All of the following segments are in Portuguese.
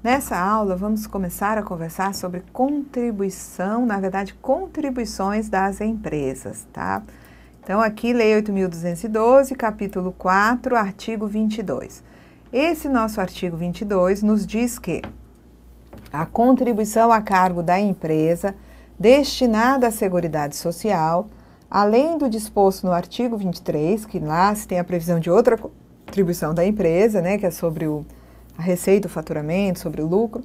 Nessa aula, vamos começar a conversar sobre contribuição, na verdade, contribuições das empresas, tá? Então, aqui, Lei 8.212, capítulo 4, artigo 22. Esse nosso artigo 22 nos diz que a contribuição a cargo da empresa destinada à Seguridade Social, além do disposto no artigo 23, que lá se tem a previsão de outra contribuição da empresa, né, que é sobre a receita, o faturamento, sobre o lucro.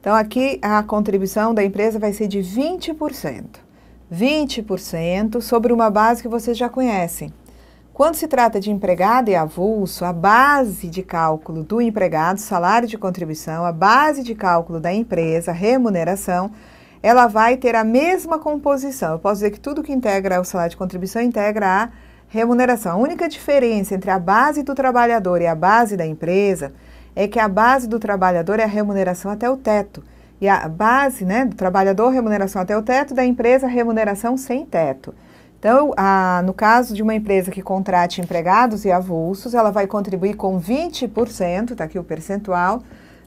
Então, aqui a contribuição da empresa vai ser de 20%. 20% sobre uma base que vocês já conhecem. Quando se trata de empregado e avulso, a base de cálculo do empregado, salário de contribuição, a base de cálculo da empresa, remuneração, ela vai ter a mesma composição. Eu posso dizer que tudo que integra o salário de contribuição integra a remuneração. A única diferença entre a base do trabalhador e a base da empresa é que a base do trabalhador é a remuneração até o teto. E a base, né, do trabalhador, remuneração até o teto, da empresa, remuneração sem teto. Então, no caso de uma empresa que contrate empregados e avulsos, ela vai contribuir com 20%, está aqui o percentual,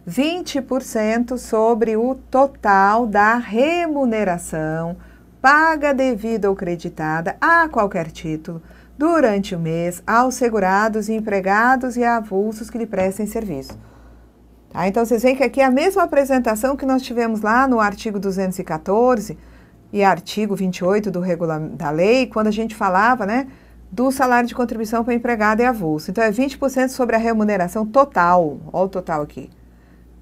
20% sobre o total da remuneração paga, devida ou creditada a qualquer título durante o mês aos segurados, empregados e avulsos que lhe prestem serviço. Tá? Então, vocês veem que aqui é a mesma apresentação que nós tivemos lá no artigo 214 e artigo 28 da lei, quando a gente falava, né, do salário de contribuição para empregado e avulso. Então, é 20% sobre a remuneração total, olha o total aqui,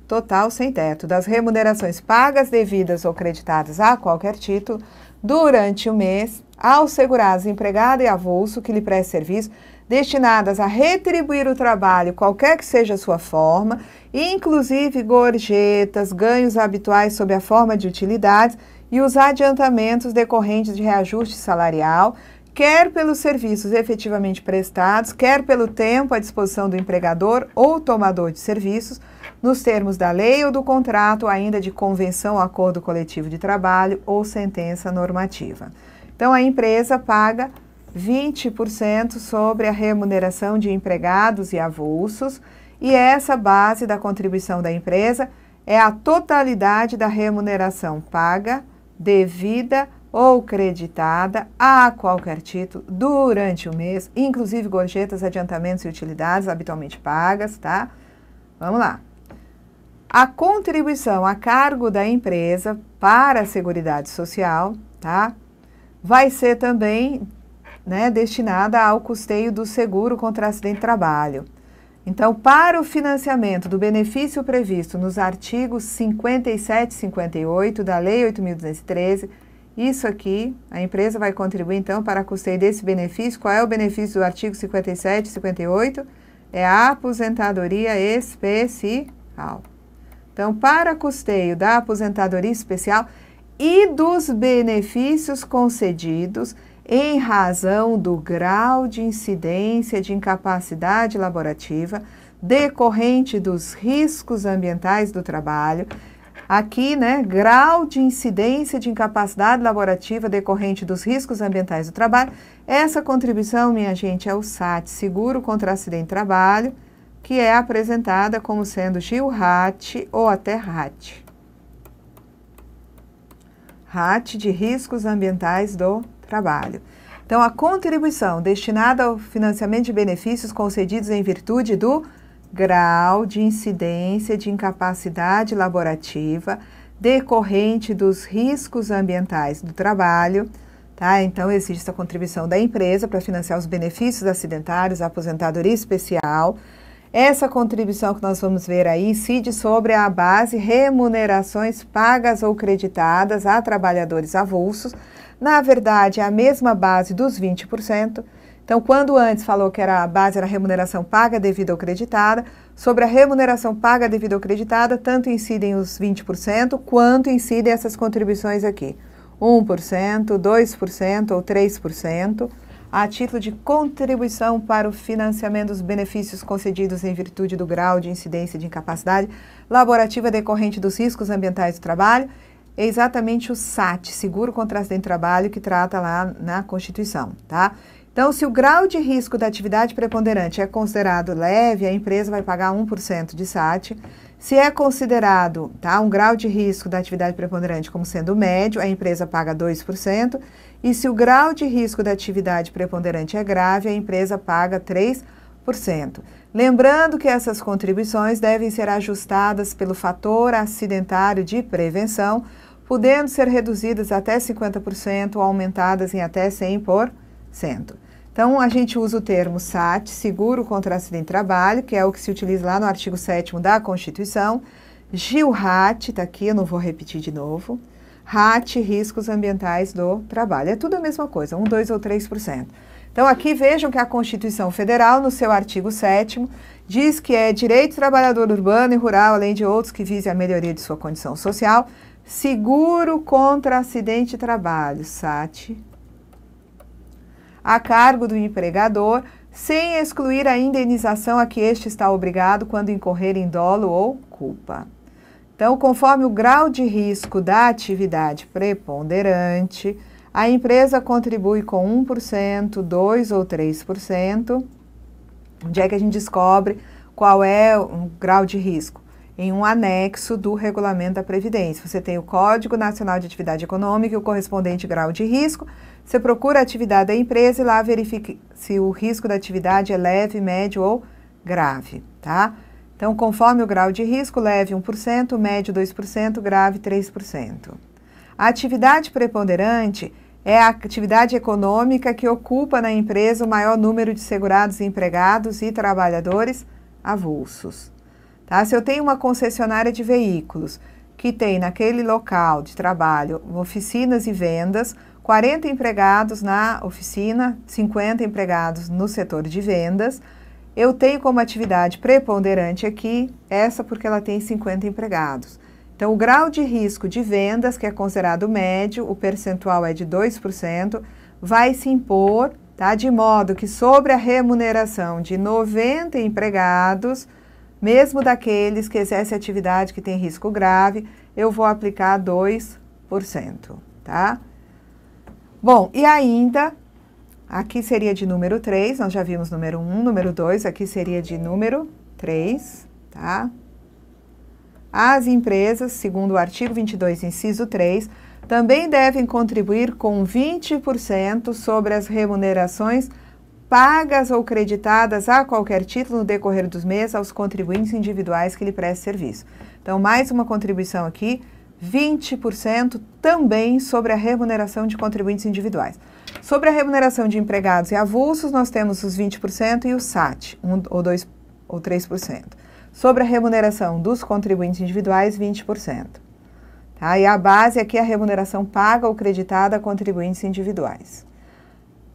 total sem teto, das remunerações pagas, devidas ou creditadas a qualquer título durante o mês aos segurados, empregado e avulso que lhe preste serviço, destinadas a retribuir o trabalho, qualquer que seja a sua forma, inclusive gorjetas, ganhos habituais sob a forma de utilidades e os adiantamentos decorrentes de reajuste salarial, quer pelos serviços efetivamente prestados, quer pelo tempo à disposição do empregador ou tomador de serviços, nos termos da lei ou do contrato, ainda de convenção, acordo coletivo de trabalho ou sentença normativa. Então, a empresa paga 20% sobre a remuneração de empregados e avulsos, e essa base da contribuição da empresa é a totalidade da remuneração paga, devida ou creditada a qualquer título durante o mês, inclusive gorjetas, adiantamentos e utilidades habitualmente pagas, tá? Vamos lá. A contribuição a cargo da empresa para a Seguridade Social, tá? Vai ser também, né, destinada ao custeio do seguro contra acidente de trabalho. Então, para o financiamento do benefício previsto nos artigos 57 e 58 da Lei 8.213, isso aqui, a empresa vai contribuir, então, para custeio desse benefício. Qual é o benefício do artigo 57 e 58? É a aposentadoria especial. Então, para custeio da aposentadoria especial e dos benefícios concedidos em razão do grau de incidência de incapacidade laborativa decorrente dos riscos ambientais do trabalho. Aqui, né, grau de incidência de incapacidade laborativa decorrente dos riscos ambientais do trabalho. Essa contribuição, minha gente, é o SAT, Seguro contra Acidente de Trabalho, que é apresentada como sendo GIL-RAT ou até RAT. RAT de riscos ambientais do trabalho. Então, a contribuição destinada ao financiamento de benefícios concedidos em virtude do grau de incidência de incapacidade laborativa decorrente dos riscos ambientais do trabalho, tá? Então, existe a contribuição da empresa para financiar os benefícios acidentários, a aposentadoria especial. Essa contribuição que nós vamos ver aí incide sobre a base remunerações pagas ou creditadas a trabalhadores avulsos. Na verdade, é a mesma base dos 20%. Então, quando antes falou que a base era remuneração paga, devida ou creditada, sobre a remuneração paga, devida ou creditada, tanto incidem os 20%, quanto incidem essas contribuições aqui. 1%, 2% ou 3%. A título de contribuição para o financiamento dos benefícios concedidos em virtude do grau de incidência de incapacidade laborativa decorrente dos riscos ambientais do trabalho, é exatamente o SAT, Seguro contra Acidente de Trabalho, que trata lá na Constituição, tá? Então, se o grau de risco da atividade preponderante é considerado leve, a empresa vai pagar 1% de SAT. Se é considerado, tá, um grau de risco da atividade preponderante como sendo médio, a empresa paga 2%, e se o grau de risco da atividade preponderante é grave, a empresa paga 3%. Lembrando que essas contribuições devem ser ajustadas pelo fator acidentário de prevenção, podendo ser reduzidas até 50% ou aumentadas em até 100%. Então, a gente usa o termo SAT, Seguro contra Acidente de Trabalho, que é o que se utiliza lá no artigo 7º da Constituição. GIL-RAT, está aqui, eu não vou repetir de novo. RAT, Riscos Ambientais do Trabalho. É tudo a mesma coisa, 1, 2 ou 3%. Então, aqui vejam que a Constituição Federal, no seu artigo 7º, diz que é direito do trabalhador urbano e rural, além de outros que visem a melhoria de sua condição social, seguro contra acidente de trabalho, SAT, a cargo do empregador, sem excluir a indenização a que este está obrigado quando incorrer em dolo ou culpa. Então, conforme o grau de risco da atividade preponderante, a empresa contribui com 1%, 2% ou 3%. Onde é que a gente descobre qual é o grau de risco? Em um anexo do Regulamento da Previdência. Você tem o Código Nacional de Atividade Econômica e o correspondente grau de risco. Você procura a atividade da empresa e lá verifica se o risco da atividade é leve, médio ou grave, tá? Então, conforme o grau de risco, leve 1%, médio 2%, grave 3%. A atividade preponderante é a atividade econômica que ocupa na empresa o maior número de segurados, empregados e trabalhadores avulsos. Tá? Se eu tenho uma concessionária de veículos que tem naquele local de trabalho oficinas e vendas, 40 empregados na oficina, 50 empregados no setor de vendas, eu tenho como atividade preponderante aqui essa porque ela tem 50 empregados. Então, o grau de risco de vendas, que é considerado médio, o percentual é de 2%, vai se impor, tá? De modo que sobre a remuneração de 90 empregados, mesmo daqueles que exercem atividade que tem risco grave, eu vou aplicar 2%, tá? Bom, e ainda, aqui seria de número 3, nós já vimos número 1, número 2, aqui seria de número 3, tá? As empresas, segundo o artigo 22, inciso 3, também devem contribuir com 20% sobre as remunerações pagas ou creditadas a qualquer título no decorrer dos meses aos contribuintes individuais que lhe prestem serviço. Então, mais uma contribuição aqui, 20% também sobre a remuneração de contribuintes individuais. Sobre a remuneração de empregados e avulsos, nós temos os 20% e o SAT, 1 ou 2 ou 3%. Sobre a remuneração dos contribuintes individuais, 20%. Tá? E a base aqui é a remuneração paga ou creditada a contribuintes individuais.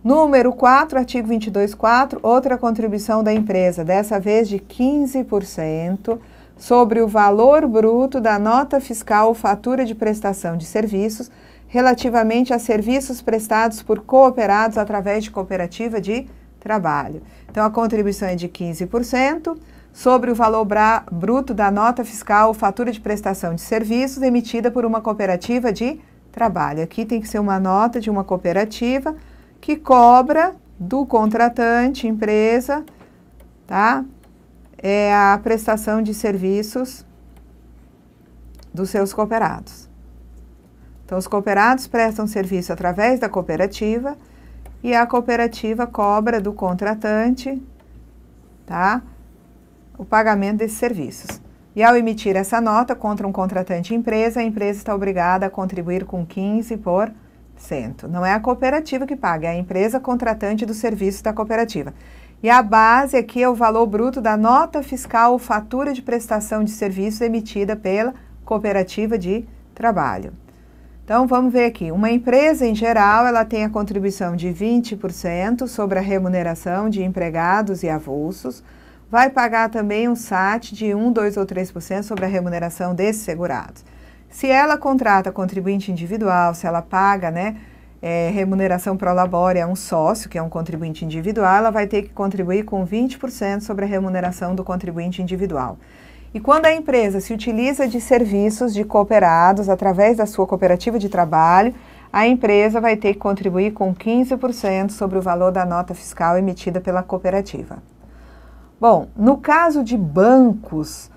Número 4, artigo 22.4, outra contribuição da empresa, dessa vez de 15%, sobre o valor bruto da nota fiscal ou fatura de prestação de serviços, relativamente a serviços prestados por cooperados através de cooperativa de trabalho. Então, a contribuição é de 15%, sobre o valor bruto da nota fiscal ou fatura de prestação de serviços emitida por uma cooperativa de trabalho. Aqui tem que ser uma nota de uma cooperativa que cobra do contratante, empresa, tá? É a prestação de serviços dos seus cooperados. Então, os cooperados prestam serviço através da cooperativa e a cooperativa cobra do contratante, tá? O pagamento desses serviços. E ao emitir essa nota contra um contratante empresa, a empresa está obrigada a contribuir com 15%. Não é a cooperativa que paga, é a empresa contratante do serviço da cooperativa. E a base aqui é o valor bruto da nota fiscal ou fatura de prestação de serviços emitida pela cooperativa de trabalho. Então, vamos ver aqui. Uma empresa, em geral, ela tem a contribuição de 20% sobre a remuneração de empregados e avulsos. Vai pagar também um SAT de 1, 2 ou 3% sobre a remuneração desses segurados. Se ela contrata contribuinte individual, se ela paga, remuneração pro labore a um sócio, que é um contribuinte individual, ela vai ter que contribuir com 20% sobre a remuneração do contribuinte individual. E quando a empresa se utiliza de serviços de cooperados através da sua cooperativa de trabalho, a empresa vai ter que contribuir com 15% sobre o valor da nota fiscal emitida pela cooperativa. Bom, no caso de bancos,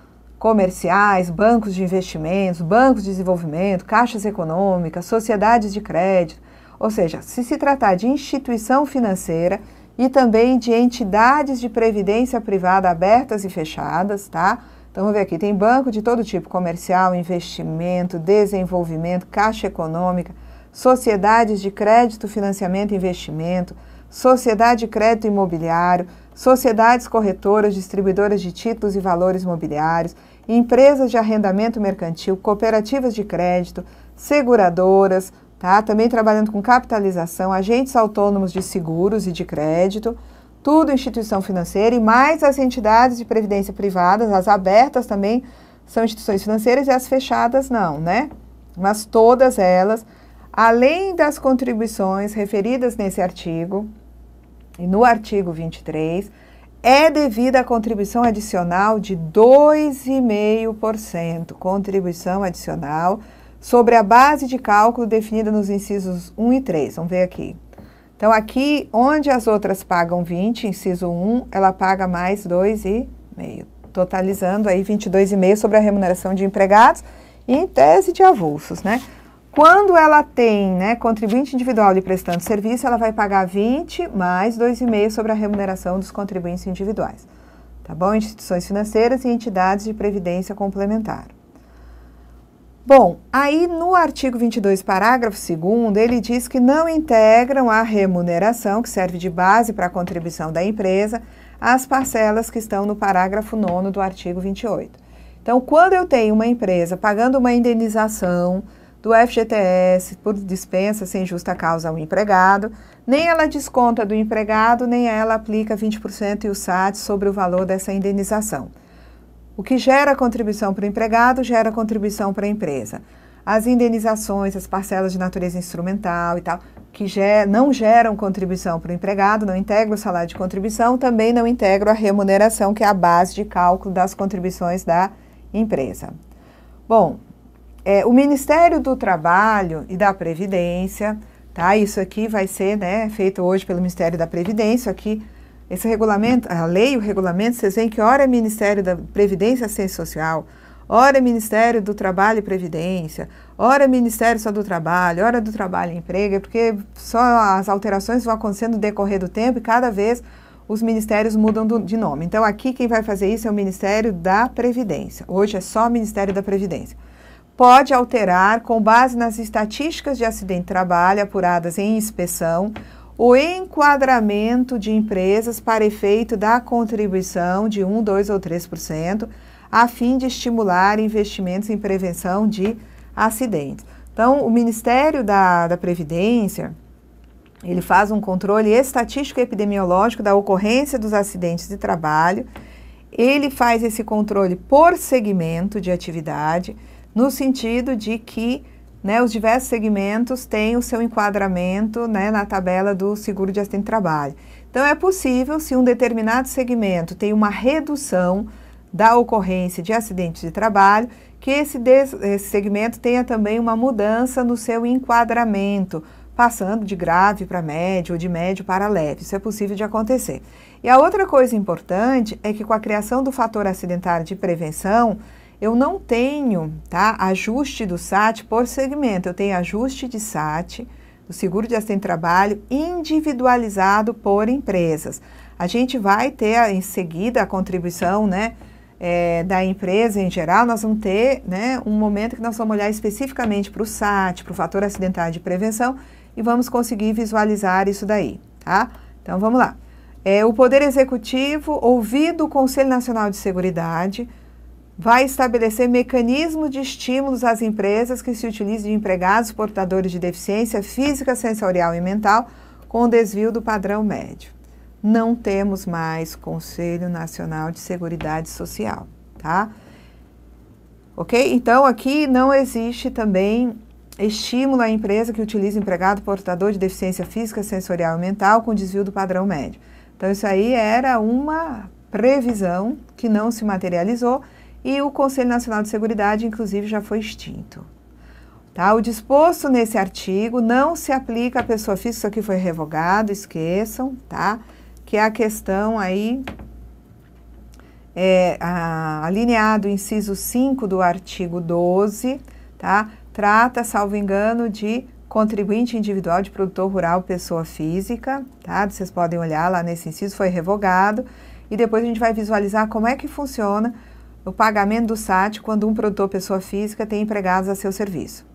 comerciais, bancos de investimentos, bancos de desenvolvimento, caixas econômicas, sociedades de crédito, ou seja, se tratar de instituição financeira e também de entidades de previdência privada abertas e fechadas, tá? Então, vamos ver aqui, tem banco de todo tipo, comercial, investimento, desenvolvimento, caixa econômica, sociedades de crédito, financiamento e investimento, sociedade de crédito imobiliário, sociedades corretoras, distribuidoras de títulos e valores imobiliários, empresas de arrendamento mercantil, cooperativas de crédito, seguradoras, tá? Também trabalhando com capitalização, agentes autônomos de seguros e de crédito, tudo instituição financeira e mais as entidades de previdência privadas, as abertas também são instituições financeiras e as fechadas não, né? Mas todas elas, além das contribuições referidas nesse artigo, e no artigo 23, é devida a contribuição adicional de 2,5%, contribuição adicional, sobre a base de cálculo definida nos incisos 1 e 3. Vamos ver aqui. Então, aqui, onde as outras pagam 20, inciso 1, ela paga mais 2,5%, totalizando aí 22,5% sobre a remuneração de empregados e em tese de avulsos, né? Quando ela tem, né, contribuinte individual lhe prestando serviço, ela vai pagar 20 mais 2,5% sobre a remuneração dos contribuintes individuais. Tá bom? Instituições financeiras e entidades de previdência complementar. Bom, aí no artigo 22, parágrafo 2º, ele diz que não integram a remuneração, que serve de base para a contribuição da empresa, as parcelas que estão no parágrafo 9º do artigo 28. Então, quando eu tenho uma empresa pagando uma indenização do FGTS por dispensa sem justa causa ao empregado, nem ela desconta do empregado, nem ela aplica 20% e o SAT sobre o valor dessa indenização. O que gera contribuição para o empregado, gera contribuição para a empresa. As indenizações, as parcelas de natureza instrumental e tal, que não geram contribuição para o empregado, não integram o salário de contribuição, também não integram a remuneração, que é a base de cálculo das contribuições da empresa. Bom, o Ministério do Trabalho e da Previdência, tá? Isso aqui vai ser, né, feito hoje pelo Ministério da Previdência, aqui, esse regulamento, a lei e o regulamento, vocês veem que ora é Ministério da Previdência e Assistência Social, ora é Ministério do Trabalho e Previdência, ora é Ministério só do Trabalho, ora do Trabalho e Emprego, porque só as alterações vão acontecendo no decorrer do tempo e cada vez os ministérios mudam de nome. Então, aqui quem vai fazer isso é o Ministério da Previdência. Hoje é só o Ministério da Previdência. Pode alterar, com base nas estatísticas de acidente de trabalho apuradas em inspeção, o enquadramento de empresas para efeito da contribuição de 1%, 2% ou 3%, a fim de estimular investimentos em prevenção de acidentes. Então, o Ministério da Previdência, ele faz um controle estatístico e epidemiológico da ocorrência dos acidentes de trabalho, ele faz esse controle por segmento de atividade, no sentido de que, né, os diversos segmentos têm o seu enquadramento, né, na tabela do seguro de acidente de trabalho. Então, é possível, se um determinado segmento tem uma redução da ocorrência de acidentes de trabalho, que esse segmento tenha também uma mudança no seu enquadramento, passando de grave para médio ou de médio para leve. Isso é possível de acontecer. E a outra coisa importante é que com a criação do fator acidentário de prevenção, eu não tenho, tá, ajuste do SAT por segmento, eu tenho ajuste de SAT, do seguro de acidente de trabalho, individualizado por empresas. A gente vai ter em seguida a contribuição, né, da empresa em geral, nós vamos ter, né, um momento que nós vamos olhar especificamente para o SAT, para o fator acidentário de prevenção, e vamos conseguir visualizar isso daí, tá? Então, vamos lá. O Poder Executivo, ouvido o Conselho Nacional de Seguridade, vai estabelecer mecanismos de estímulos às empresas que se utilizem de empregados portadores de deficiência física, sensorial e mental com desvio do padrão médio. Não temos mais Conselho Nacional de Seguridade Social, tá? Ok? Então, aqui não existe também estímulo à empresa que utiliza empregado portador de deficiência física, sensorial e mental com desvio do padrão médio. Então, isso aí era uma previsão que não se materializou e o Conselho Nacional de Seguridade, inclusive, já foi extinto. Tá? O disposto nesse artigo não se aplica à pessoa física, isso aqui foi revogado, esqueçam, tá? Que é a questão aí alineado o inciso 5 do artigo 12, tá? Trata, salvo engano, de contribuinte individual de produtor rural, pessoa física, tá? Vocês podem olhar lá nesse inciso, foi revogado, e depois a gente vai visualizar como é que funciona o pagamento do SAT quando um produtor, pessoa física, tem empregados a seu serviço.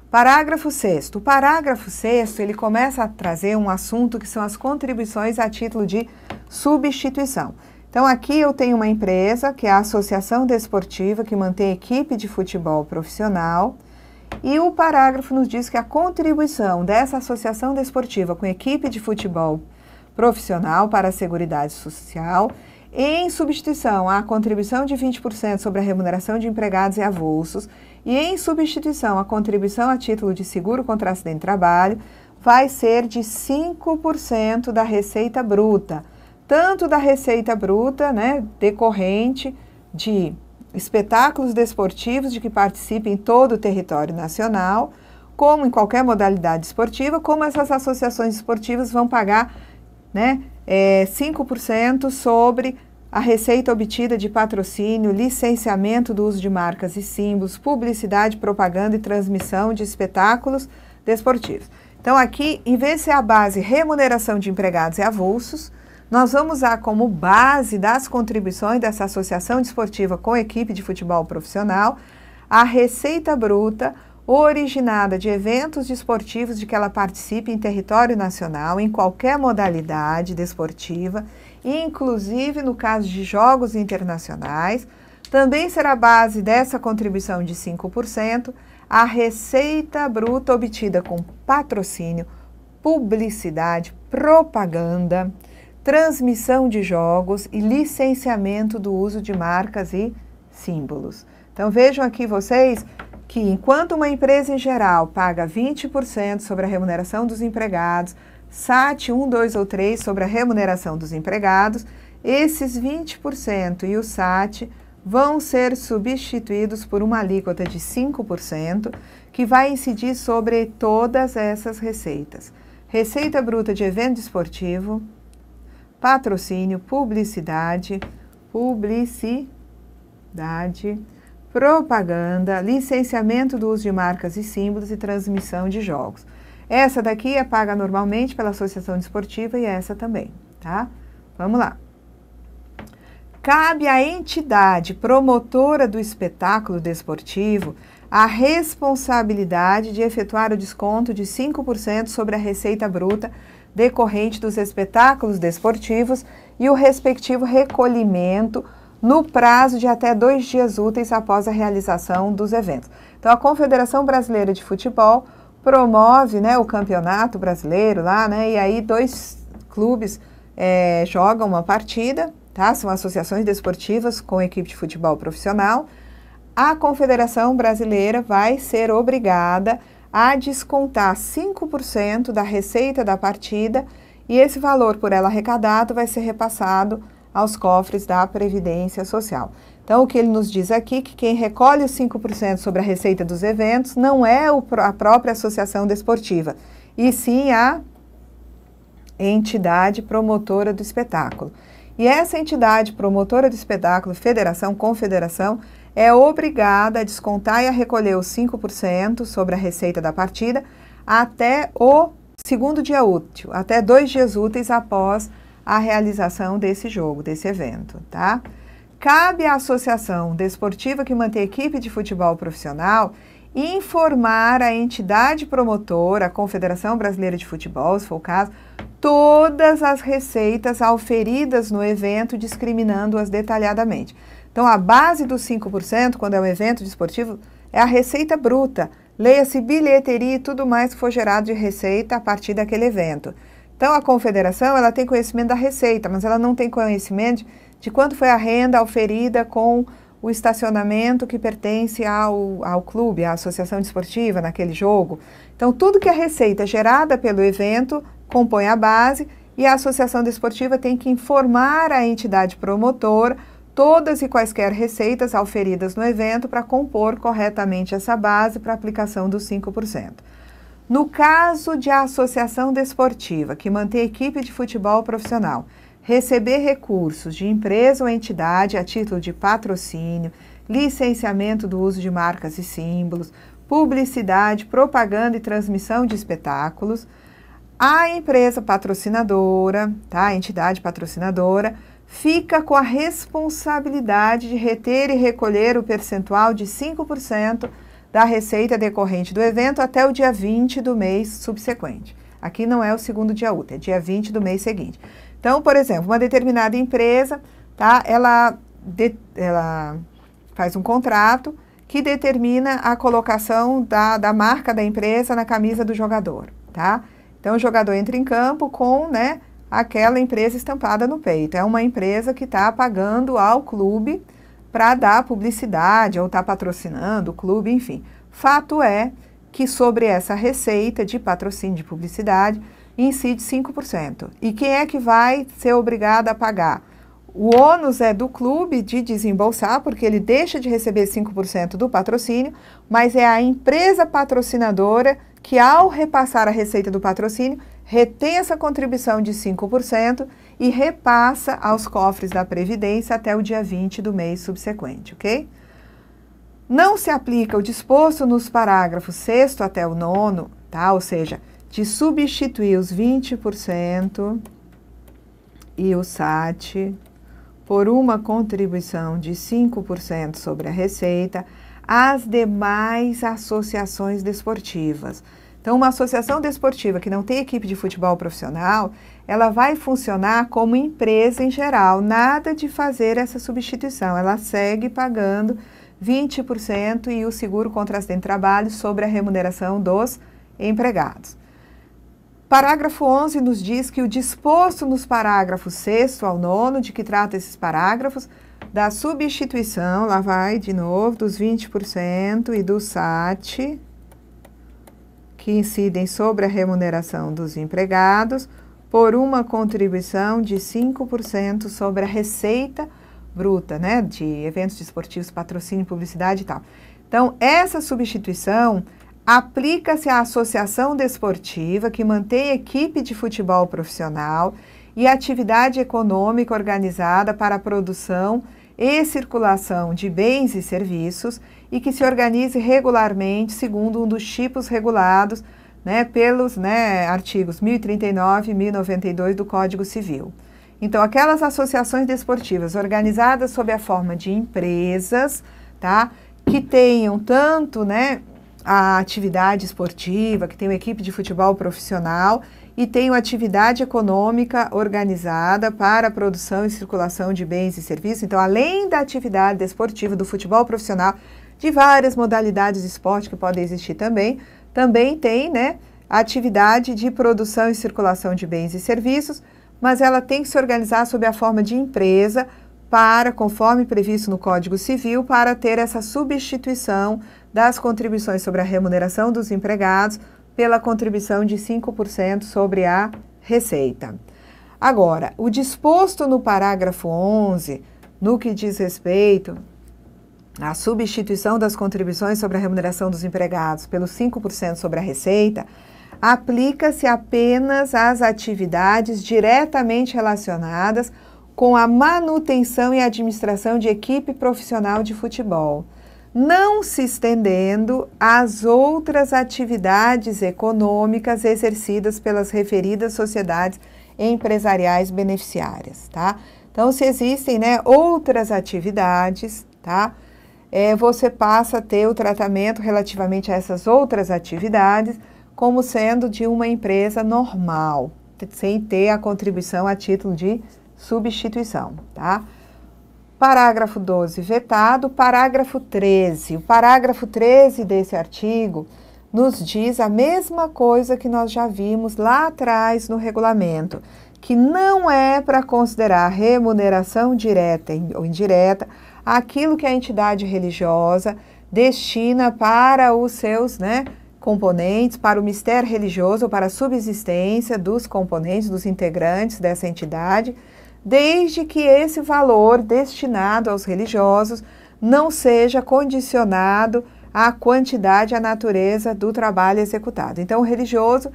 Parágrafo 6º. O parágrafo 6º, ele começa a trazer um assunto que são as contribuições a título de substituição. Então, aqui eu tenho uma empresa, que é a Associação Desportiva, que mantém equipe de futebol profissional, e o parágrafo nos diz que a contribuição dessa associação desportiva com equipe de futebol profissional para a Seguridade Social, em substituição à contribuição de 20% sobre a remuneração de empregados e avulsos, e em substituição à contribuição a título de seguro contra acidente de trabalho, vai ser de 5% da receita bruta, tanto da receita bruta, né, decorrente de espetáculos desportivos de que participem em todo o território nacional, como em qualquer modalidade esportiva, como essas associações esportivas vão pagar, né, 5% sobre a receita obtida de patrocínio, licenciamento do uso de marcas e símbolos, publicidade, propaganda e transmissão de espetáculos desportivos. Então aqui, em vez de ser a base remuneração de empregados e avulsos, nós vamos usar como base das contribuições dessa associação desportiva com equipe de futebol profissional a receita bruta originada de eventos desportivos de que ela participe em território nacional, em qualquer modalidade desportiva, inclusive no caso de jogos internacionais. Também será base dessa contribuição de 5% a receita bruta obtida com patrocínio, publicidade, propaganda, transmissão de jogos e licenciamento do uso de marcas e símbolos. Então vejam aqui vocês que enquanto uma empresa em geral paga 20% sobre a remuneração dos empregados, SAT 1, 2 ou 3 sobre a remuneração dos empregados, esses 20% e o SAT vão ser substituídos por uma alíquota de 5%, que vai incidir sobre todas essas receitas. Receita bruta de evento esportivo, patrocínio, publicidade, propaganda, licenciamento do uso de marcas e símbolos e transmissão de jogos. Essa daqui é paga normalmente pela associação desportiva e essa também, tá? Vamos lá. Cabe à entidade promotora do espetáculo desportivo a responsabilidade de efetuar o desconto de 5% sobre a receita bruta decorrente dos espetáculos desportivos e o respectivo recolhimento no prazo de até 2 dias úteis após a realização dos eventos. Então, a Confederação Brasileira de Futebol promove, né, o campeonato brasileiro lá, né, e aí 2 clubes jogam uma partida, tá? São associações desportivas com equipe de futebol profissional. A Confederação Brasileira vai ser obrigada a descontar 5% da receita da partida e esse valor por ela arrecadado vai ser repassado aos cofres da Previdência Social. Então, o que ele nos diz aqui é que quem recolhe os 5% sobre a receita dos eventos não é a própria associação desportiva, e sim a entidade promotora do espetáculo. E essa entidade promotora do espetáculo, federação, confederação, é obrigada a descontar e a recolher os 5% sobre a receita da partida até o segundo dia útil, até 2 dias úteis após a realização desse jogo, desse evento, tá? Cabe à associação desportiva que mantém equipe de futebol profissional informar a entidade promotora, a Confederação Brasileira de Futebol, se for o caso, todas as receitas auferidas no evento, discriminando-as detalhadamente. Então, a base dos 5%, quando é um evento desportivo, é a receita bruta. Leia-se bilheteria e tudo mais que for gerado de receita a partir daquele evento. Então, a confederação ela tem conhecimento da receita, mas ela não tem conhecimento de quanto foi a renda auferida com o estacionamento que pertence ao clube, à associação desportiva naquele jogo. Então, tudo que é receita gerada pelo evento compõe a base e a associação desportiva tem que informar a entidade promotora todas e quaisquer receitas auferidas no evento para compor corretamente essa base para aplicação dos 5%. No caso de a associação desportiva, que mantém equipe de futebol profissional, receber recursos de empresa ou entidade a título de patrocínio, licenciamento do uso de marcas e símbolos, publicidade, propaganda e transmissão de espetáculos, a empresa patrocinadora, tá? A entidade patrocinadora, fica com a responsabilidade de reter e recolher o percentual de 5% da receita decorrente do evento até o dia 20 do mês subsequente. Aqui não é o segundo dia útil, é dia 20 do mês seguinte. Então, por exemplo, uma determinada empresa, tá? Ela faz um contrato que determina a colocação da marca da empresa na camisa do jogador, tá? Então, o jogador entra em campo com, né, aquela empresa estampada no peito. É uma empresa que está pagando ao clube para dar publicidade ou está patrocinando o clube, enfim. Fato é que sobre essa receita de patrocínio de publicidade incide 5%. E quem é que vai ser obrigado a pagar? O ônus é do clube de desembolsar, porque ele deixa de receber 5% do patrocínio, mas é a empresa patrocinadora que, ao repassar a receita do patrocínio, retém essa contribuição de 5% e repassa aos cofres da Previdência até o dia 20 do mês subsequente, ok? Não se aplica o disposto nos parágrafos 6º até o 9º, tá? Ou seja, de substituir os 20% e o SAT por uma contribuição de 5% sobre a receita às demais associações desportivas. Então, uma associação desportiva que não tem equipe de futebol profissional, ela vai funcionar como empresa em geral, nada de fazer essa substituição. Ela segue pagando 20% e o seguro contra acidente de trabalho sobre a remuneração dos empregados. Parágrafo 11 nos diz que o disposto nos parágrafos 6º ao 9º, de que trata esses parágrafos, da substituição, lá vai de novo, dos 20% e do SAT, que incidem sobre a remuneração dos empregados, por uma contribuição de 5% sobre a receita bruta, né, de eventos desportivos, patrocínio, publicidade e tal. Então, essa substituição aplica-se à associação desportiva que mantém equipe de futebol profissional e atividade econômica organizada para a produção e circulação de bens e serviços e que se organize regularmente segundo um dos tipos regulados, né, pelos, né, artigos 1039 e 1092 do Código Civil. Então, aquelas associações desportivas organizadas sob a forma de empresas, tá, que tenham tanto, né, a atividade esportiva, que tenham equipe de futebol profissional e tenham atividade econômica organizada para a produção e circulação de bens e serviços. Então, além da atividade desportiva do futebol profissional, de várias modalidades de esporte que podem existir também tem, né, a atividade de produção e circulação de bens e serviços, mas ela tem que se organizar sob a forma de empresa para, conforme previsto no Código Civil, para ter essa substituição das contribuições sobre a remuneração dos empregados pela contribuição de 5% sobre a receita. Agora, o disposto no parágrafo 11, no que diz respeito à substituição das contribuições sobre a remuneração dos empregados pelos 5% sobre a receita, aplica-se apenas às atividades diretamente relacionadas com a manutenção e administração de equipe profissional de futebol, não se estendendo às outras atividades econômicas exercidas pelas referidas sociedades empresariais beneficiárias, tá? Então, se existem, né, outras atividades, tá? Você passa a ter o tratamento relativamente a essas outras atividades como sendo de uma empresa normal, sem ter a contribuição a título de substituição, tá? Parágrafo 12 vetado. Parágrafo 13. O parágrafo 13 desse artigo nos diz a mesma coisa que nós já vimos lá atrás no regulamento, que não é para considerar remuneração direta ou indireta aquilo que a entidade religiosa destina para os seus, né, componentes, para o mistério religioso ou para a subsistência dos componentes, dos integrantes dessa entidade, desde que esse valor destinado aos religiosos não seja condicionado à quantidade e à natureza do trabalho executado. Então, o religioso,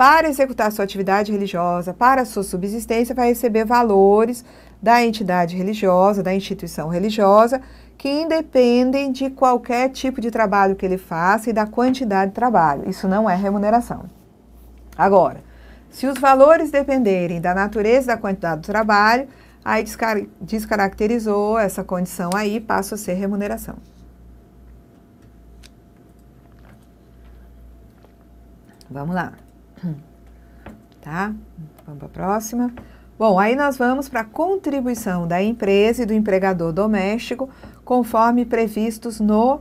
para executar sua atividade religiosa, para a sua subsistência, vai receber valores da entidade religiosa, da instituição religiosa, que independem de qualquer tipo de trabalho que ele faça e da quantidade de trabalho. Isso não é remuneração. Agora, se os valores dependerem da natureza e da quantidade do trabalho, aí descaracterizou essa condição aí, passa a ser remuneração. Vamos lá. Tá? Vamos para a próxima. Bom, aí nós vamos para a contribuição da empresa e do empregador doméstico, conforme previstos no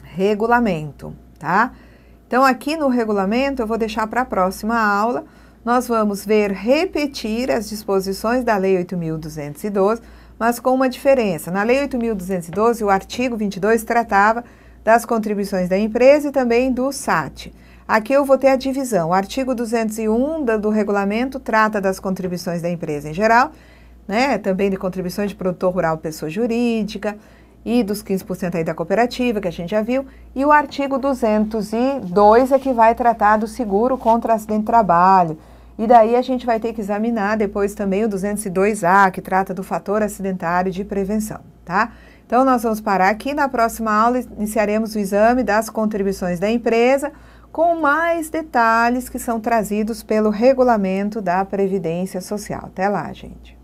regulamento, tá? Então, aqui no regulamento, eu vou deixar para a próxima aula, nós vamos ver repetir as disposições da Lei 8.212, mas com uma diferença. Na Lei 8.212, o artigo 22 tratava das contribuições da empresa e também do SAT. Aqui eu vou ter a divisão. O artigo 201 do regulamento trata das contribuições da empresa em geral, né? Também de contribuições de produtor rural, pessoa jurídica, e dos 15% aí da cooperativa, que a gente já viu. E o artigo 202 é que vai tratar do seguro contra acidente de trabalho. E daí a gente vai ter que examinar depois também o 202A, que trata do fator acidentário de prevenção, tá? Então, nós vamos parar aqui. Na próxima aula, iniciaremos o exame das contribuições da empresa, com mais detalhes que são trazidos pelo regulamento da Previdência Social. Até lá, gente!